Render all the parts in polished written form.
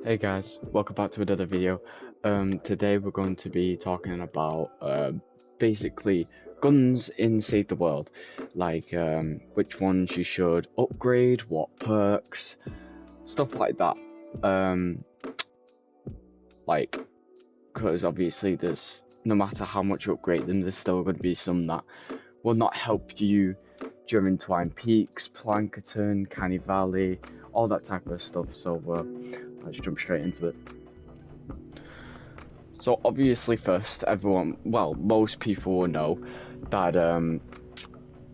Hey guys, welcome back to another video. Today we're going to be talking about basically guns in Save the World, like which ones you should upgrade, what perks, stuff like that. Like, because obviously there's no matter how much you upgrade them, there's still going to be some that will not help you during Twine Peaks, Plankerton, Canny Valley, all that type of stuff. So let's jump straight into it. So obviously first, most people will know that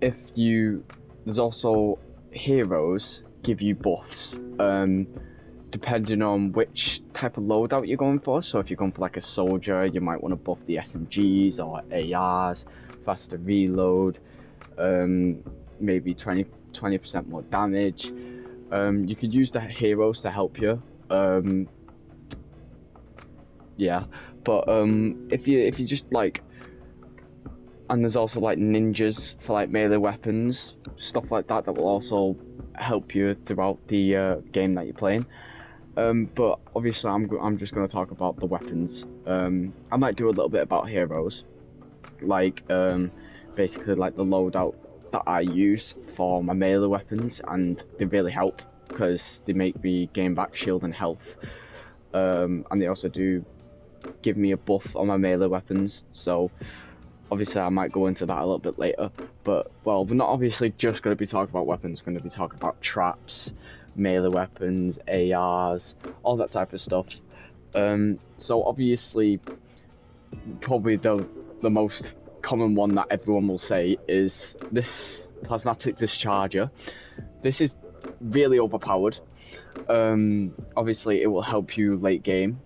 there's also heroes give you buffs, depending on which type of loadout you're going for. So if you're going for like a soldier, you might want to buff the SMGs or ARs, faster reload, maybe 20% more damage. You could use the heroes to help you. Yeah, but if you just like, and there's also like ninjas for like melee weapons, stuff like that will also help you throughout the game that you're playing. But obviously I'm just gonna talk about the weapons. I might do a little bit about heroes, like basically like the loadout that I use for my melee weapons, and they really help because they make me gain back shield and health. And they also do give me a buff on my melee weapons, so obviously I might go into that a little bit later. But well, we're not obviously just going to be talking about weapons, we're going to be talking about traps, melee weapons, ARs, all that type of stuff. So obviously probably the most common one that everyone will say is this plasmatic discharger. This is really overpowered. Obviously it will help you late game,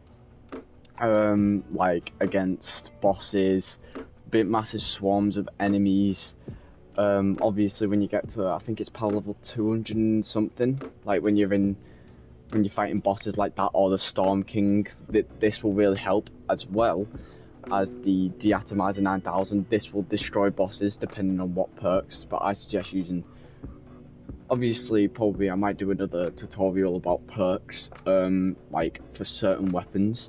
like against bosses, big massive swarms of enemies. Obviously when you get to, I think it's power level 200 and something, like when you're fighting bosses like that, or the Storm King, this will really help, as well as the Deatomizer 9000. This will destroy bosses depending on what perks, but I suggest using, obviously probably I might do another tutorial about perks, like for certain weapons.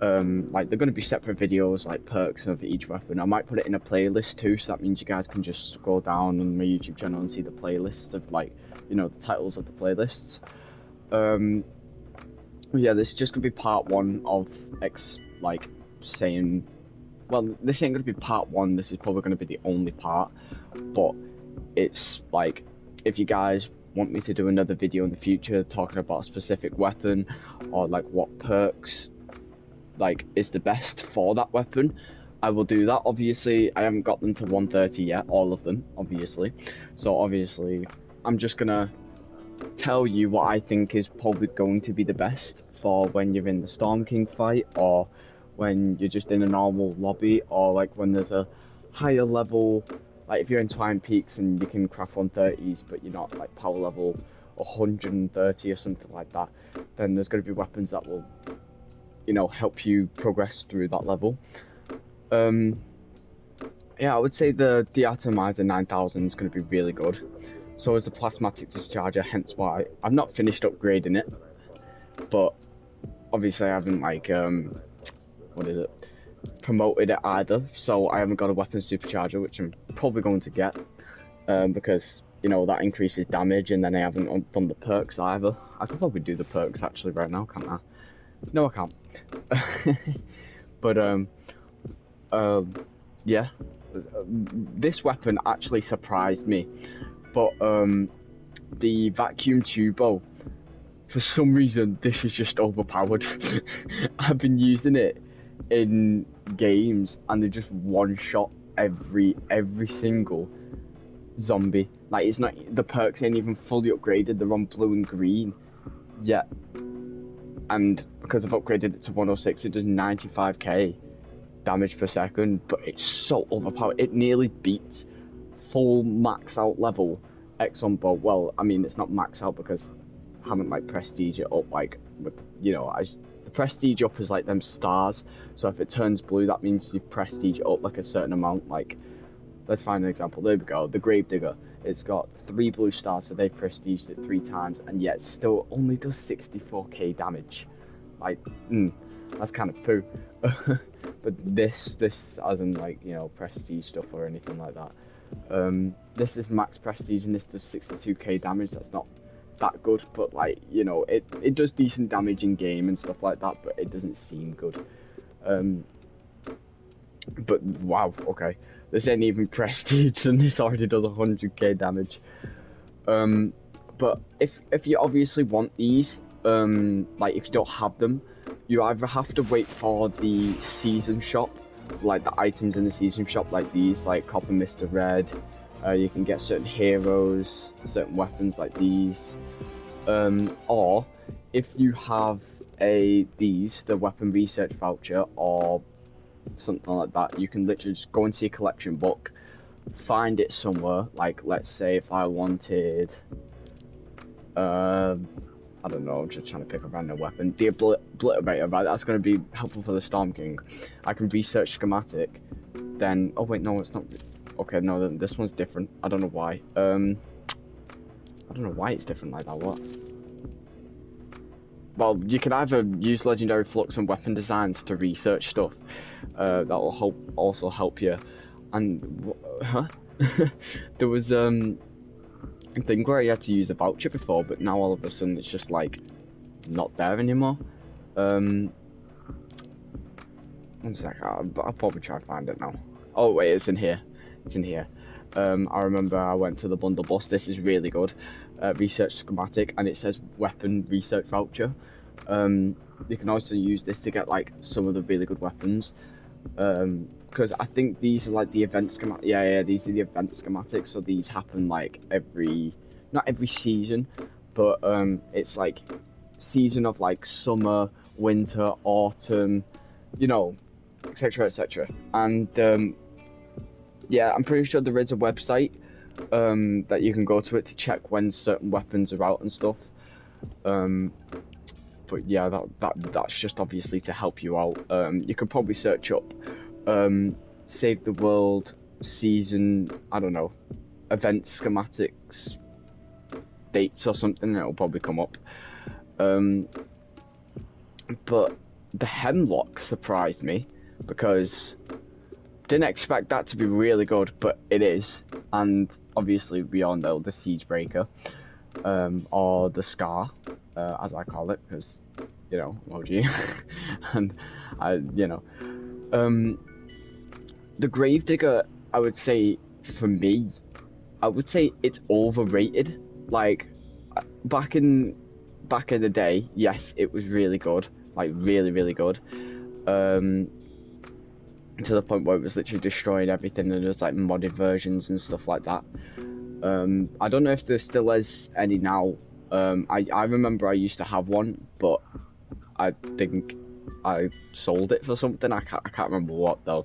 Like they're going to be separate videos, like perks of each weapon. I might put it in a playlist too, so that means you guys can just scroll down on my YouTube channel and see the playlists of, like, you know, the titles of the playlists. Yeah, this is just going to be part one of saying, well, this ain't going to be part one, this is probably going to be the only part, but it's like, if you guys want me to do another video in the future talking about a specific weapon, or like what perks like is the best for that weapon, I will do that. Obviously I haven't got them to 130 yet, all of them, obviously, so obviously I'm just gonna tell you what I think is probably going to be the best for when you're in the Storm King fight, or when you're just in a normal lobby, or like when there's a higher level, like if you're in Twine Peaks and you can craft 130s but you're not like power level 130 or something like that, then there's going to be weapons that will, you know, help you progress through that level. Yeah, I would say the Deatomizer 9000 is going to be really good. So is the plasmatic discharger, hence why I've not finished upgrading it, but obviously I haven't like promoted it either, so I haven't got a weapon supercharger, which I'm probably going to get, because, you know, that increases damage, and then I haven't done the perks either. I could probably do the perks actually right now, can't I? No, I can't. But yeah, this weapon actually surprised me, but the vacuum tubo, for some reason this is just overpowered. I've been using it in games and they just one shot every single zombie. Like, it's not, the perks ain't even fully upgraded, they're on blue and green yet, and because I've upgraded it to 106, it does 95k damage per second, but it's so overpowered. It nearly beats full max out level Exxon bow. Well, I mean, it's not max out because I haven't like prestige it up, like with, you know, the prestige up is like them stars, so if it turns blue that means you prestige it up like a certain amount. Like, let's find an example. There we go, the Gravedigger. It's got 3 blue stars, so they've prestiged it 3 times, and yet still only does 64k damage. Like, that's kind of poo. But this as in like, you know, prestige stuff or anything like that. This is max prestige, and this does 62k damage. That's not that good, but like, you know, it does decent damage in game and stuff like that, but it doesn't seem good. But wow, okay, this ain't even prestige, and this already does 100k damage. But if you obviously want these, like if you don't have them, you either have to wait for the season shop, so like the items in the season shop, like these, like Copper Mr. Red. You can get certain heroes, certain weapons like these. Or if you have the weapon research voucher or something like that, you can literally just go into your collection book, find it somewhere. Like, let's say if I wanted, I don't know, I'm just trying to pick a random weapon. The obliterator, right? That's going to be helpful for the Storm King. I can research schematic. Then, oh wait, no, it's not. Okay, no, this one's different. I don't know why. I don't know why it's different like that. What? Well, you can either use legendary flux and weapon designs to research stuff. That will also help you. And there was a thing where you had to use a voucher before, but now all of a sudden it's just like not there anymore. One sec, I'll probably try and find it now. Oh wait, it's in here. It's in here. I remember I went to the bundle bus. This is really good. Research schematic, and it says weapon research voucher. You can also use this to get like some of the really good weapons. Because I think these are like the event schematic. Yeah, these are the event schematics. So these happen like not every season, but it's like season of like summer, winter, autumn, you know, etc., etc. And yeah, I'm pretty sure there is a website that you can go to it to check when certain weapons are out and stuff. But yeah, that's just obviously to help you out. You could probably search up Save the World season, I don't know, event schematics dates or something, and it'll probably come up. But the Hemlock surprised me, because didn't expect that to be really good, but it is. And obviously we all know the Siege Breaker, or the Scar, as I call it, because, you know, OG. And you know, the Gravedigger, I would say, for me, I would say it's overrated. Like, back in the day, yes, it was really good, like really, really good. To the point where it was literally destroying everything, and there was like modded versions and stuff like that. I don't know if there still is any now. I remember I used to have one, but I think I sold it for something. I can't remember what though.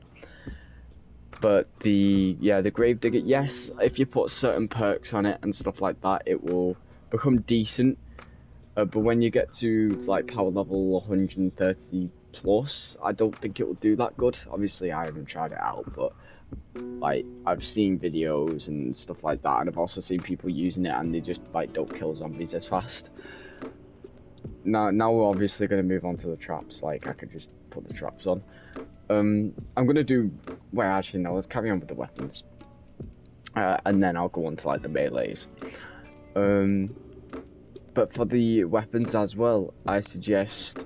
But the Gravedigger, yes, if you put certain perks on it and stuff like that, it will become decent. But when you get to like power level 130 plus, I don't think it will do that good. Obviously I haven't tried it out, but like I've seen videos and stuff like that, and I've also seen people using it and they just like don't kill zombies as fast. Now we're obviously going to move on to the traps. Like, I could just put the traps on. I'm going to do, well actually no, let's carry on with the weapons, and then I'll go on to like the melees. But for the weapons as well, I suggest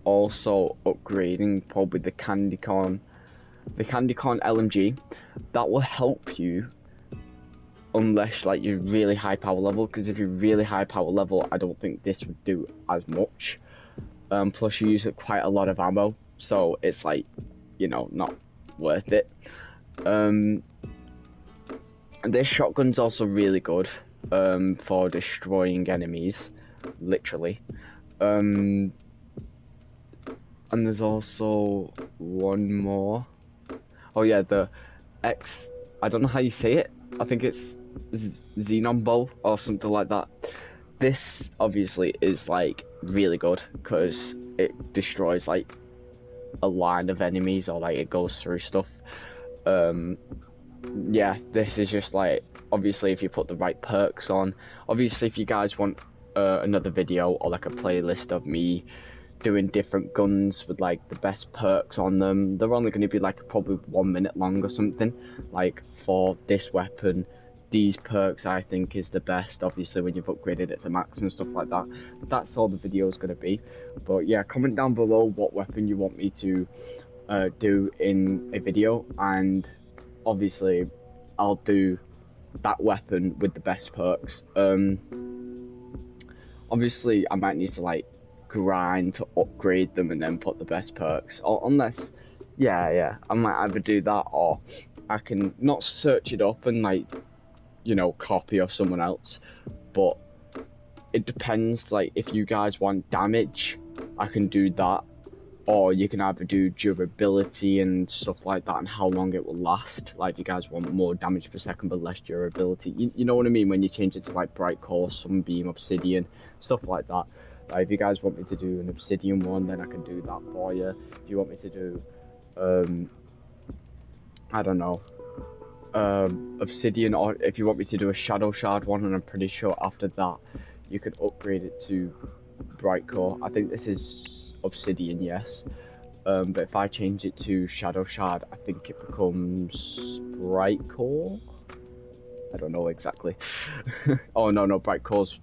also upgrading probably the candy corn LMG. That will help you unless like you're really high power level, because if you're really high power level, I don't think this would do as much. Plus you use quite a lot of ammo, so it's like, you know, not worth it. And this shotgun's also really good for destroying enemies, literally. And there's also one more. Oh yeah, the X, I don't know how you say it. I think it's Xenon Bow or something like that. This obviously is like really good because it destroys like a line of enemies, or like it goes through stuff. yeah, this is just like, obviously if you put the right perks on. Obviously if you guys want another video or like a playlist of me doing different guns with like the best perks on them, they're only going to be like probably 1 minute long or something. Like for this weapon, these perks I think is the best, obviously when you've upgraded it to max and stuff like that. But that's all the video is going to be. But yeah, comment down below what weapon you want me to do in a video, and obviously I'll do that weapon with the best perks. Obviously I might need to like grind to upgrade them and then put the best perks, or unless yeah, I might either do that, or I can not search it up and like, you know, copy off someone else. But it depends, like if you guys want damage, I can do that, or you can either do durability and stuff like that and how long it will last. Like if you guys want more damage per second but less durability, you know what I mean, when you change it to like bright core, sunbeam, obsidian, stuff like that. Like if you guys want me to do an obsidian one, then I can do that for you. If you want me to do I don't know, obsidian, or if you want me to do a shadow shard one, and I'm pretty sure after that you can upgrade it to bright core. I think this is obsidian, yes, but if I change it to shadow shard, I think it becomes bright core. I don't know exactly. Oh no, bright core's,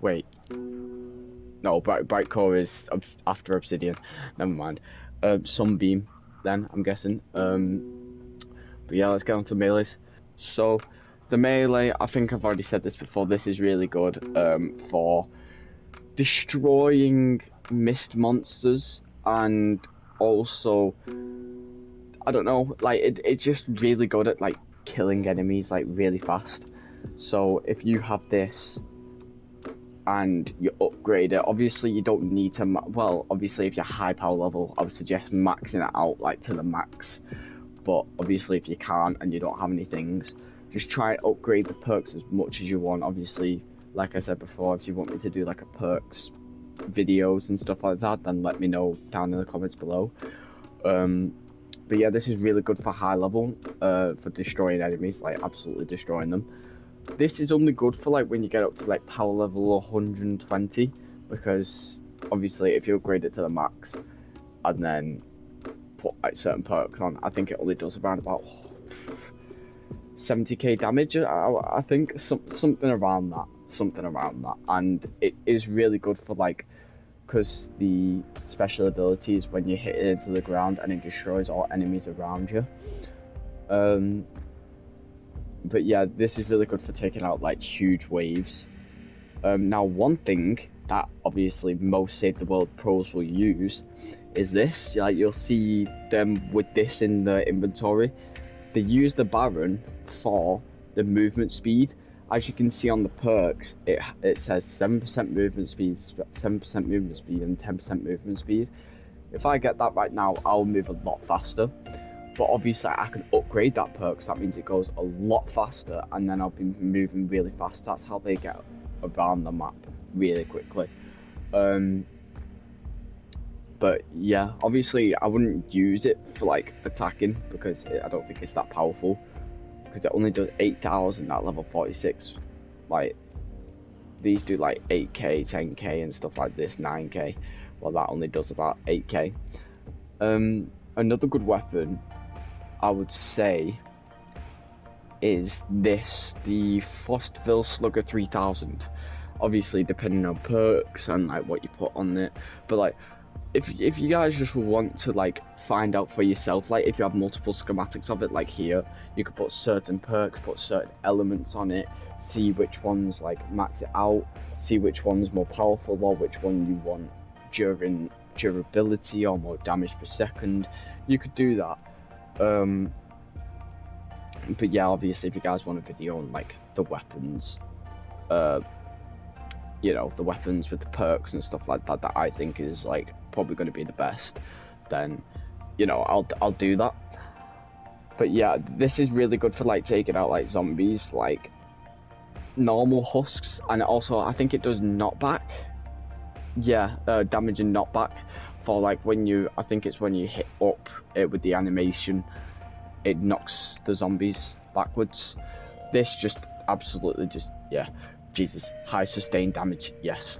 wait, no, bright core is after obsidian, never mind. Sunbeam then, I'm guessing. But yeah, let's get on to melees. So the melee, I think I've already said this before, this is really good for destroying mist monsters, and also, I don't know, like it's just really good at like killing enemies like really fast. So if you have this and you upgrade it, obviously you don't need to, well, obviously if you're high power level, I would suggest maxing it out like to the max. But obviously if you can't and you don't have any things, just try and upgrade the perks as much as you want. Obviously, like I said before, if you want me to do like a perks videos and stuff like that, then let me know down in the comments below. But yeah, this is really good for high level, for destroying enemies, like absolutely destroying them. This is only good for like when you get up to like power level 120, because obviously if you upgrade it to the max and then put like certain perks on, I think it only does around about 70k damage, I think, something around that, and it is really good for like, because the special ability is when you hit it into the ground and it destroys all enemies around you. But yeah, this is really good for taking out like huge waves. Now one thing that obviously most Save the World pros will use is this. Like you'll see them with this in the inventory. They use the Baron for the movement speed. As you can see on the perks, it says 7% movement speed, 7% movement speed, and 10% movement speed. If I get that right now, I'll move a lot faster. But obviously I can upgrade that perk, so that means it goes a lot faster, and then I'll be moving really fast. That's how they get around the map really quickly. But yeah, obviously I wouldn't use it for like attacking, because I don't think it's that powerful, because it only does 8,000 at level 46. Like these do like 8k, 10k and stuff like this, 9k, well that only does about 8k. Another good weapon I would say is this, the Frostville Slugger 3000. Obviously depending on perks and like what you put on it, but like if you guys just want to like find out for yourself, like if you have multiple schematics of it, like here, you could put certain perks, put certain elements on it, see which ones like max it out, see which one's more powerful, or which one you want during durability or more damage per second. You could do that. But yeah, obviously if you guys want a video on like the weapons, you know, the weapons with the perks and stuff like that, that I think is like probably going to be the best, then you know, I'll do that. But yeah, this is really good for like taking out like zombies, like normal husks, and also I think it does knockback. Yeah, damage and knockback for like when you, I think it's when you hit up it with the animation. it knocks the zombies backwards. This just absolutely yeah, Jesus, high sustained damage, yes.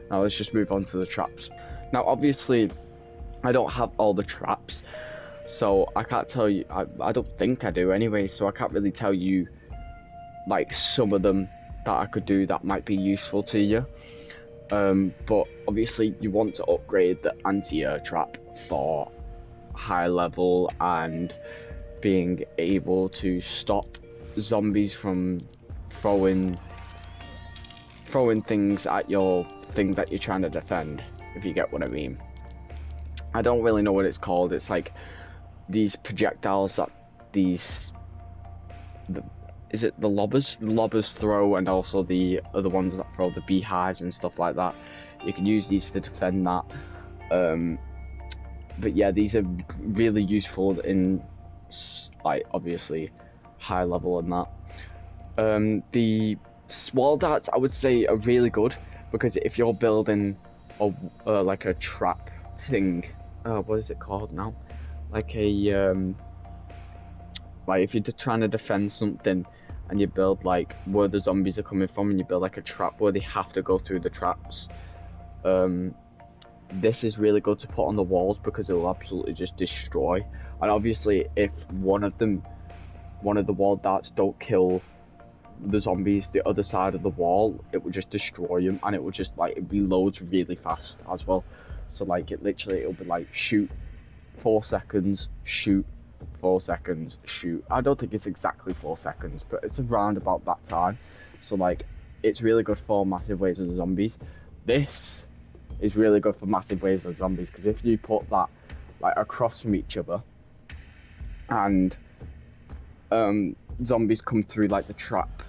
Now let's just move on to the traps. Now obviously I don't have all the traps, so I can't tell you, I don't think I do anyway, so I can't really tell you like some of them that I could do that might be useful to you. But obviously you want to upgrade the anti-air trap for high level and being able to stop zombies from throwing things at your thing that you're trying to defend, if you get what I mean. I don't really know what it's called. It's like these projectiles that is it the lobbers? The lobbers throw, and also the other ones that throw the beehives and stuff like that. You can use these to defend that. But yeah, these are really useful in like obviously high level and that. The wall darts I would say are really good, because if you're building a like a trap thing, what is it called now? Like a like if you're trying to defend something and you build like where the zombies are coming from, and you build like a trap where they have to go through the traps. This is really good to put on the walls because it will absolutely just destroy. And obviously if one of the wall darts don't kill the zombies the other side of the wall, it will just destroy them, and it will just like, it reloads really fast as well. So like it'll be like shoot 4 seconds, shoot 4 seconds, shoot. I don't think it's exactly 4 seconds, but it's around about that time. So like it's really good for massive waves of zombies. This is really good for massive waves of zombies, because if you put that like across from each other and zombies come through like the trap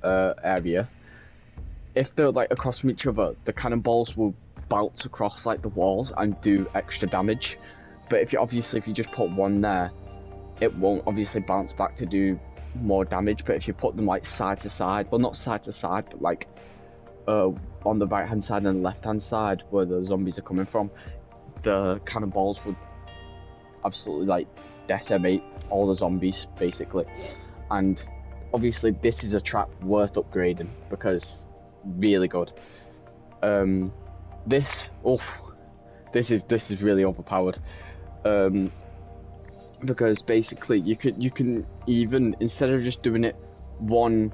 area, if they're like across from each other, the cannonballs will bounce across like the walls and do extra damage. But if you just put one there, it won't obviously bounce back to do more damage. But if you put them like side to side, well, not side to side, but like on the right hand side and the left hand side where the zombies are coming from, the cannonballs would absolutely like decimate all the zombies basically. And obviously this is a trap worth upgrading because really good. This is really overpowered, because basically you can even, instead of just doing it one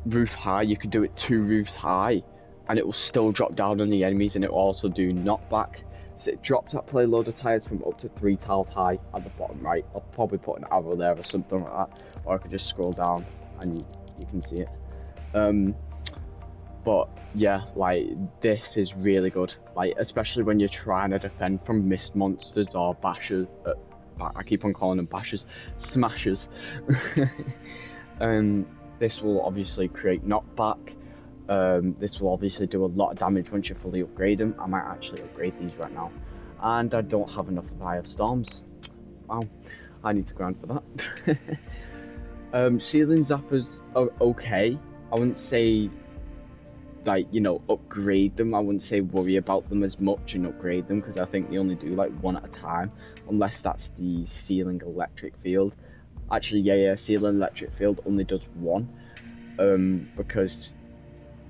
roof high, you could do it 2 roofs high, and it will still drop down on the enemies, and it will also do knockback. So it drops that play load of tires from up to 3 tiles high at the bottom right. I'll probably put an arrow there or something like that, or I could just scroll down and you can see it. But yeah, like this is really good, like especially when you're trying to defend from mist monsters or bashers. I keep on calling them bashers, smashers. This will obviously create knockback. This will obviously do a lot of damage once you fully upgrade them. I might actually upgrade these right now, and I don't have enough of Eye of Storms. Wow, I need to grind for that. Ceiling zappers are okay. I wouldn't say like, you know, upgrade them. I wouldn't say worry about them as much and upgrade them, because I think they only do like 1 at a time, unless that's the ceiling electric field. Actually, yeah, ceiling electric field only does 1, because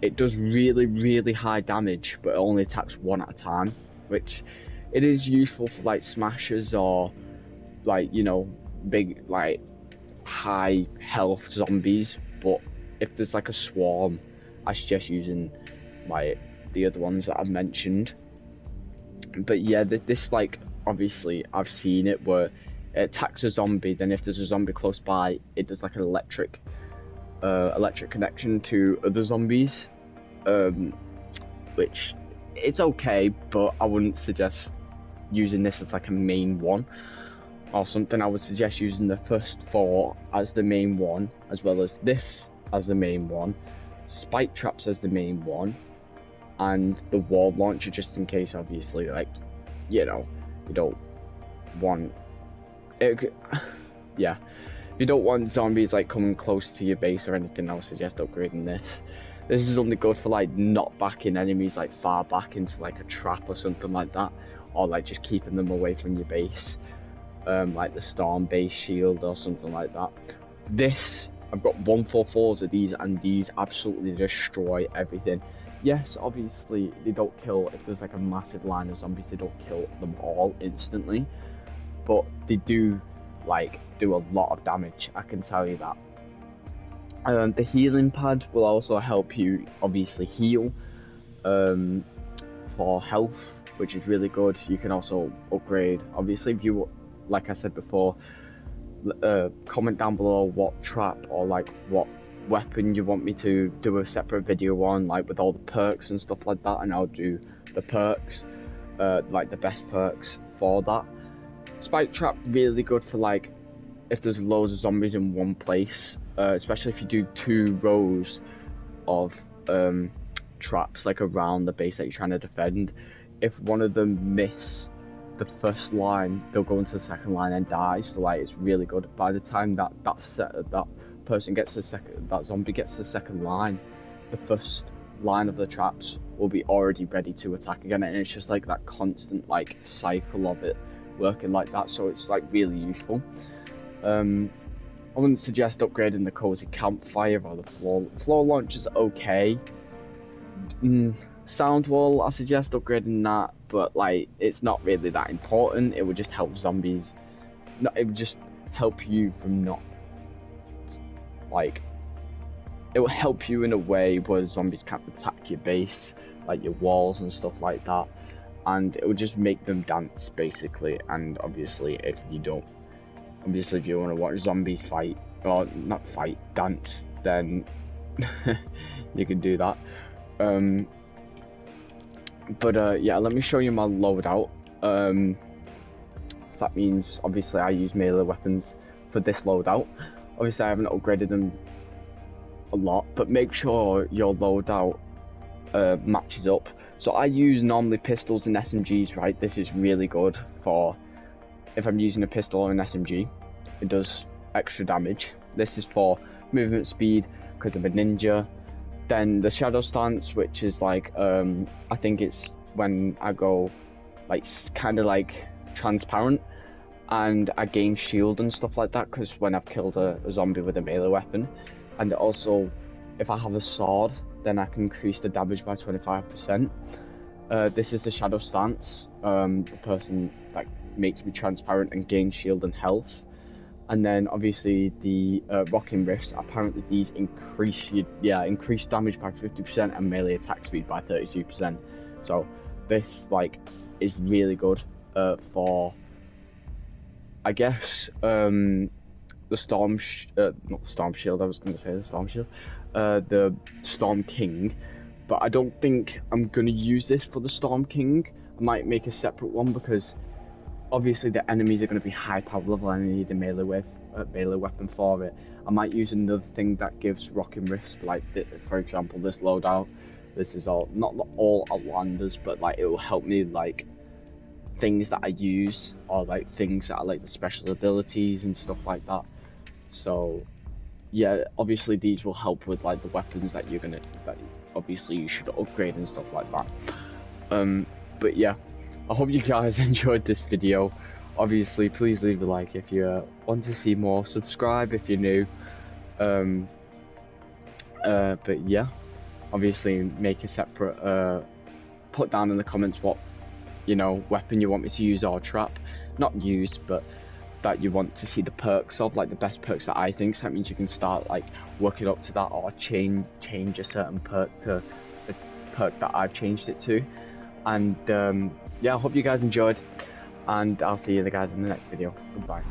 it does really high damage, but it only attacks 1 at a time, which it is useful for like smashers or like, you know, big like high health zombies. But if there's like a swarm, I suggest using like the other ones that I've mentioned. But yeah, this like, obviously I've seen it where it attacks a zombie, then if there's a zombie close by, it does like an electric connection to other zombies, which it's okay, but I wouldn't suggest using this as like a main one or something. I would suggest using the first 4 as the main one, as well as this as the main one, spike traps as the main one, and the wall launcher just in case, obviously, like, you know, you don't want it. Yeah, you don't want zombies like coming close to your base or anything. I would suggest upgrading this. This is only good for like not backing enemies like far back into like a trap or something like that, or like just keeping them away from your base. like the storm-based shield or something like that. This, I've got 144s of these, and these absolutely destroy everything. Yes, obviously they don't kill, if there's like a massive line of zombies, they don't kill them all instantly, but they do like do a lot of damage, I can tell you that. The healing pad will also help you obviously heal for health, which is really good. You can also upgrade, obviously, if you, like I said before, comment down below what trap or like what weapon you want me to do a separate video on, like with all the perks and stuff like that, and I'll do the perks, like the best perks for that. Spike trap, really good for like if there's loads of zombies in one place, especially if you do 2 rows of traps like around the base that you're trying to defend. If one of them miss the first line, they'll go into the second line and die. So like it's really good. By the time that person gets the second, that zombie gets the second line, the first line of the traps will be already ready to attack again, and it's just like that constant like cycle of it working like that. So it's like really useful. I wouldn't suggest upgrading the cozy campfire or the floor launch is okay. Sound wall, I suggest upgrading that, but like it's not really that important. It would just help zombies. It would just help you from not like. It will help you in a way where zombies can't attack your base, like your walls and stuff like that, and it will just make them dance basically. And obviously, if you want to watch zombies fight, or not fight, dance, then you can do that. Yeah, let me show you my loadout. So that means obviously I use melee weapons for this loadout. Obviously I haven't upgraded them a lot, but make sure your loadout matches up. So I use normally pistols and SMGs, right? This is really good for if I'm using a pistol or an SMG. It does extra damage. This is for movement speed because of a ninja. Then the shadow stance, which is like I think it's when I go like kind of like transparent, and I gain shield and stuff like that because when I've killed a zombie with a melee weapon. And also if I have a sword, then I can increase the damage by 25%. This is the shadow stance, the person that makes me transparent and gain shield and health. And then obviously the rocking rifts, apparently these increase damage by 50% and melee attack speed by 32%. So this like is really good for, I guess, the storm not the storm shield, I was going to say the storm shield, the Storm King, but I don't think I'm going to use this for the Storm King. I might make a separate one because obviously the enemies are going to be high power level and I need a melee weapon for it. I might use another thing that gives rocking rifts, like for example this loadout. This is all not all Outlanders, but like it will help me like things that I use, or like things that are like the special abilities and stuff like that. So yeah, obviously these will help with like the weapons that obviously you should upgrade and stuff like that. But yeah, I hope you guys enjoyed this video. Obviously please leave a like if you want to see more, subscribe if you're new. But yeah, obviously make a separate put down in the comments what weapon you want me to use or trap, not used, but that you want to see the perks of, like the best perks that I think. So that means you can start like working up to that, or change a certain perk to the perk that I've changed it to. And yeah, I hope you guys enjoyed, and I'll see you guys in the next video. Goodbye.